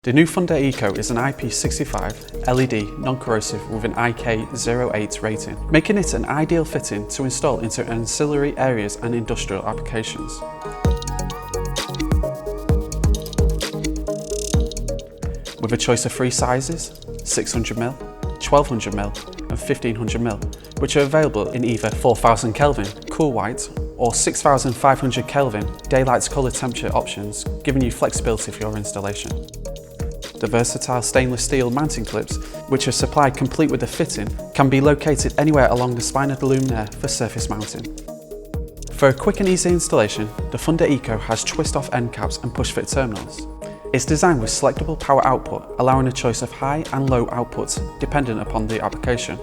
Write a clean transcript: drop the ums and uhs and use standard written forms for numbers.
The new Funda Eco is an IP65 LED non-corrosive with an IK08 rating, making it an ideal fitting to install into ancillary areas and industrial applications. With a choice of three sizes, 600mm, 1200mm and 1500mm, which are available in either 4000 Kelvin cool white or 6500 Kelvin daylight colour temperature options, giving you flexibility for your installation. The versatile stainless steel mounting clips, which are supplied complete with a fitting, can be located anywhere along the spine of the luminaire for surface mounting. For a quick and easy installation, the Funda Eco has twist-off end caps and push-fit terminals. It's designed with selectable power output, allowing a choice of high and low outputs dependent upon the application.